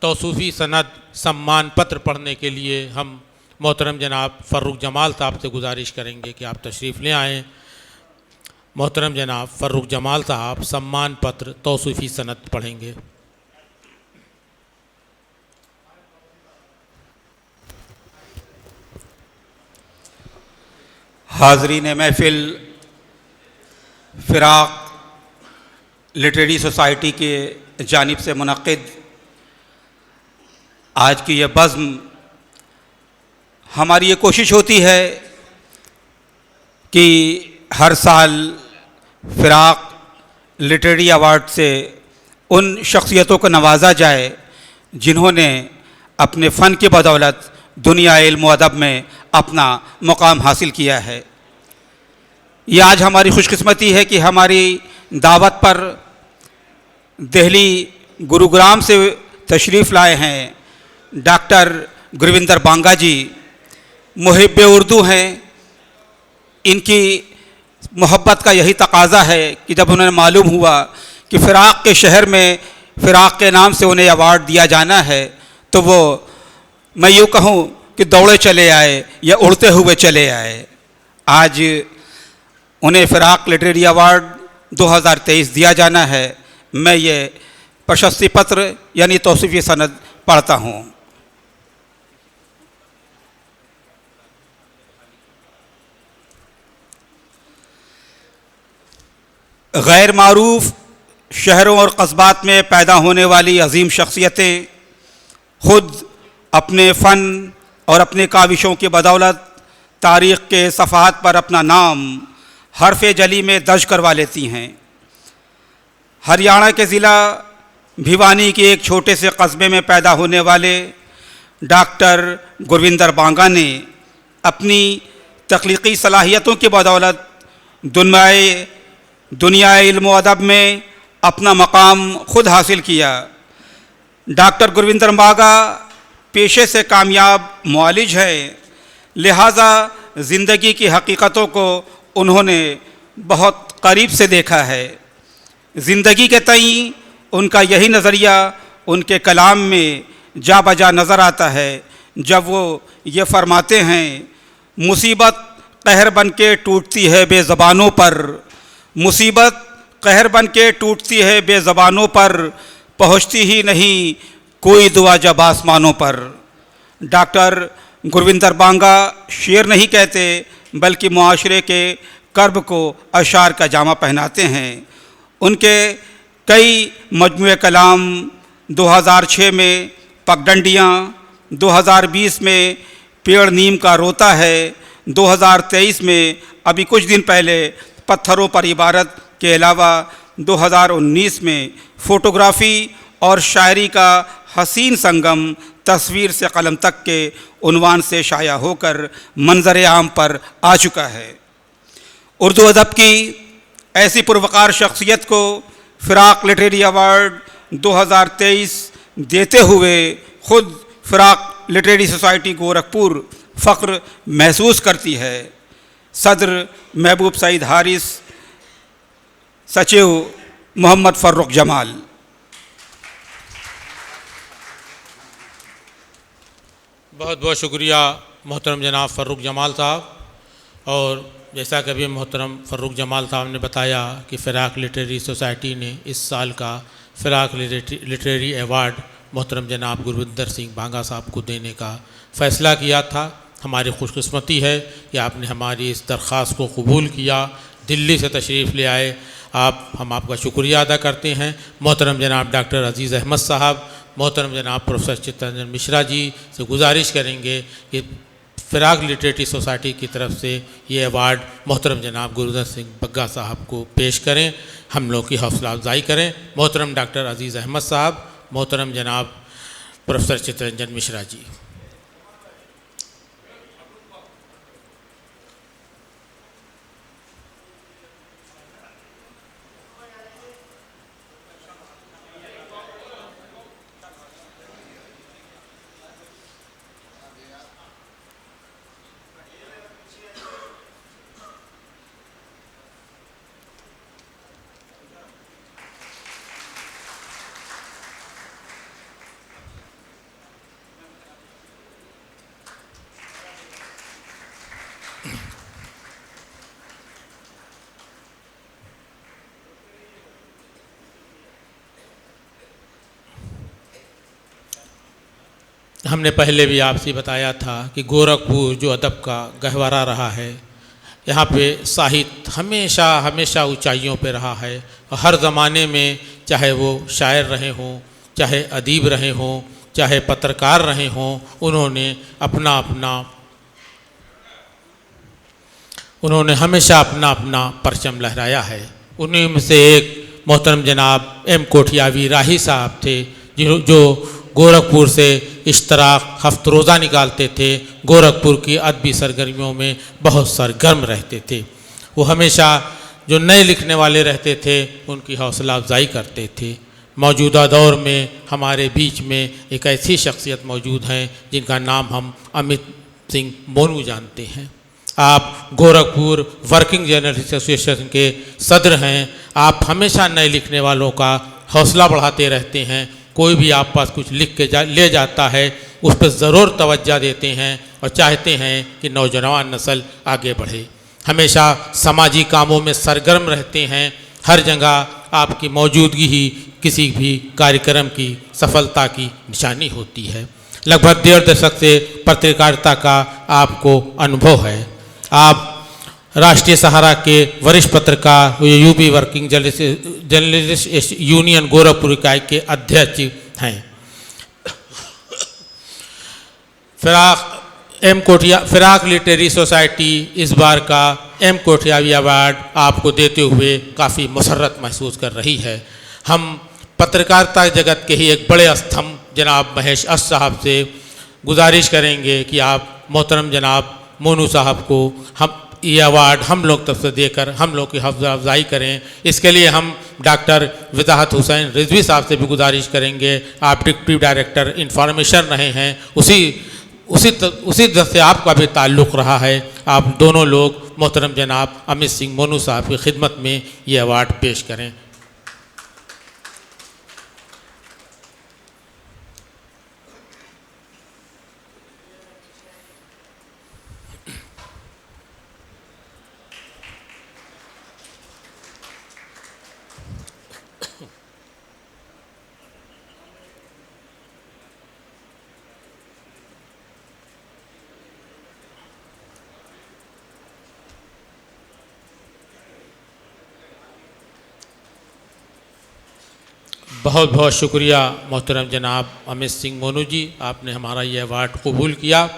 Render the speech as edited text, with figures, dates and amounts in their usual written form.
तौसूफ़ी सनद सम्मान पत्र पढ़ने के लिए हम मोहतरम जनाब फ़र्रुख जमाल साहब से गुजारिश करेंगे कि आप तशरीफ़ ले आएँ। मोहतरम जनाब फ़र्रुख जमाल साहब सम्मान पत्र तौसूफ़ी सनद पढ़ेंगे। हाज़रीन महफ़िल, फ़िराक़ लिटरेरी सोसाइटी के जानिब से मुनक़्क़िद आज की यह बज़्म, हमारी ये कोशिश होती है कि हर साल फ़िराक़ लिटरेरी अवार्ड से उन शख्सियतों को नवाजा जाए जिन्होंने अपने फ़न की बदौलत दुनिया इल्म व अदब में अपना मुकाम हासिल किया है। ये आज हमारी खुशकिस्मती है कि हमारी दावत पर दिल्ली गुरुग्राम से तशरीफ़ लाए हैं डॉक्टर गुरविंदर बांगा जी। मुहिब्बे उर्दू हैं। इनकी मोहब्बत का यही तकाज़ा है कि जब उन्हें मालूम हुआ कि फ़िराक़ के शहर में फ़िराक़ के नाम से उन्हें अवार्ड दिया जाना है, तो वो, मैं यूँ कहूँ कि दौड़े चले आए या उड़ते हुए चले आए। आज उन्हें फ़िराक़ लिटरेरी अवार्ड 2023 दिया जाना है। मैं ये प्रशस्ति पत्र यानी तौसीफ़ी सनद पढ़ता हूँ। गैर मारूफ शहरों और कस्बात में पैदा होने वाली अजीम शख्सियतें खुद अपने फ़न और अपने काविशों की बदौलत तारीख़ के सफ़हात पर अपना नाम हरफ़े जली में दर्ज करवा लेती हैं। हरियाणा के ज़िला भिवानी के एक छोटे से कस्बे में पैदा होने वाले डॉक्टर गुरविंदर बांगा ने अपनी तख्लीक़ी सलाहियतों की बदौलत दुनिया इल्म व अदब में अपना मकाम ख़ुद हासिल किया। डॉक्टर गुरविंदर बांगा पेशे से कामयाब मुआलिज हैं, लिहाजा ज़िंदगी की हकीकतों को उन्होंने बहुत करीब से देखा है। ज़िंदगी के तई उनका यही नज़रिया उनके कलाम में जा बजा नज़र आता है जब वो ये फरमाते हैं, मुसीबत कहर बन के टूटती है बेज़बानों पर, मुसीबत कहर बन के टूटती है बेज़बानों पर, पहुँचती ही नहीं कोई दुआ जब आसमानों पर। डॉक्टर गुरविंदर बांगा शेर नहीं कहते बल्कि मुआशरे के कर्ब को अशार का जामा पहनाते हैं। उनके कई मजमूए कलाम 2006 में पगडंडियाँ, 2020 में पेड़ नीम का रोता है, 2023 में अभी कुछ दिन पहले पत्थरों पर इबारत के अलावा 2019 में फ़ोटोग्राफ़ी और शायरी का हसीन संगम तस्वीर से कलम तक के उन्वान से शाया होकर मंजर आम पर आ चुका है। उर्दू अदब की ऐसी पुरवकार शख्सियत को फ़िराक़ लिटरेरी अवार्ड 2023 देते हुए ख़ुद फ़िराक़ लिटरेरी सोसाइटी गोरखपुर फ़ख्र महसूस करती है। सदर महबूब सईद हारिस, सचिव मोहम्मद फ़र्रुख जमाल। बहुत बहुत शुक्रिया मोहतरम जनाब फ़र्रुख जमाल साहब। और जैसा कि अभी मोहतरम फ़र्रुख जमाल साहब ने बताया कि फ़िराक़ लिटरेरी सोसाइटी ने इस साल का फ़िराक़ लिटरेरी अवार्ड मोहतरम जनाब गुरविंदर सिंह बांगा साहब को देने का फ़ैसला किया था। हमारी खुशकिस्मती है कि आपने हमारी इस दरख्वास्त को कबूल किया, दिल्ली से तशरीफ़ ले आए। हम आपका शुक्रिया अदा करते हैं। मोहतरम जनाब डॉक्टर अज़ीज़ अहमद साहब, मोहतरम जनाब प्रोफेसर चित्तरंजन मिश्रा जी से गुजारिश करेंगे कि फ़िराक़ लिटरेरी सोसाइटी की तरफ से ये अवार्ड मोहतरम जनाब गुरविंदर सिंह बग्गा साहब को पेश करें, हम लोग की हौसला अफजाई करें। मोहतरम डॉक्टर अज़ीज़ अहमद साहब, मोहतरम जनाब प्रोफेसर चित्तरंजन मिश्रा जी। हमने पहले भी आपसे बताया था कि गोरखपुर जो अदब का गहवारा रहा है, यहाँ पे साहित्य हमेशा हमेशा ऊंचाइयों पे रहा है। हर ज़माने में चाहे वो शायर रहे हों, चाहे अदीब रहे हों, चाहे पत्रकार रहे हों, उन्होंने हमेशा अपना अपना परचम लहराया है। उन्हीं में से एक मोहतरम जनाब एम कोठियावी राही साहब थे, जो गोरखपुर से इश्तराक हफ्त रोज़ा निकालते थे, गोरखपुर की अदबी सरगर्मियों में बहुत सरगर्म रहते थे। वो हमेशा जो नए लिखने वाले रहते थे उनकी हौसला अफजाई करते थे। मौजूदा दौर में हमारे बीच में एक ऐसी शख्सियत मौजूद हैं जिनका नाम हम अमित सिंह मोनू जानते हैं। आप गोरखपुर वर्किंग जर्नलिस्ट एसोसिएशन के सदर हैं। आप हमेशा नए लिखने वालों का हौसला बढ़ाते रहते हैं। कोई भी आप पास कुछ लिख के ले जाता है, उस पर ज़रूर तवज्जो देते हैं और चाहते हैं कि नौजवान नस्ल आगे बढ़े। हमेशा समाजी कामों में सरगर्म रहते हैं। हर जगह आपकी मौजूदगी ही किसी भी कार्यक्रम की सफलता की निशानी होती है। लगभग 1.5 दशक से पत्रकारिता का आपको अनुभव है। आप राष्ट्रीय सहारा के वरिष्ठ पत्रकार, UP working journalist union Gorakhpur इकाई के अध्यक्ष हैं। फिराक लिटरेरी सोसाइटी इस बार का एम कोठियावी अवार्ड आपको देते हुए काफ़ी मुसर्रत महसूस कर रही है। हम पत्रकारिता जगत के ही एक बड़े स्तंभ जनाब महेश अस साहब से गुजारिश करेंगे कि आप मोहतरम जनाब मोनू साहब को हम ये अवार्ड हम लोग तरफ से देकर हम लोग की हौसला अफजाई करें। इसके लिए हम डॉक्टर वजाहत हुसैन रिजवी साहब से भी गुजारिश करेंगे। आप डिप्टी डायरेक्टर इंफॉर्मेशन रहे हैं, उसी तरह से आपका भी ताल्लुक़ रहा है। आप दोनों लोग मोहतरम जनाब अमित सिंह मोनू साहब की खिदमत में ये अवार्ड पेश करें। बहुत बहुत शुक्रिया मोहतरम जनाब अमित सिंह मोनू जी, आपने हमारा ये अवार्ड कबूल किया।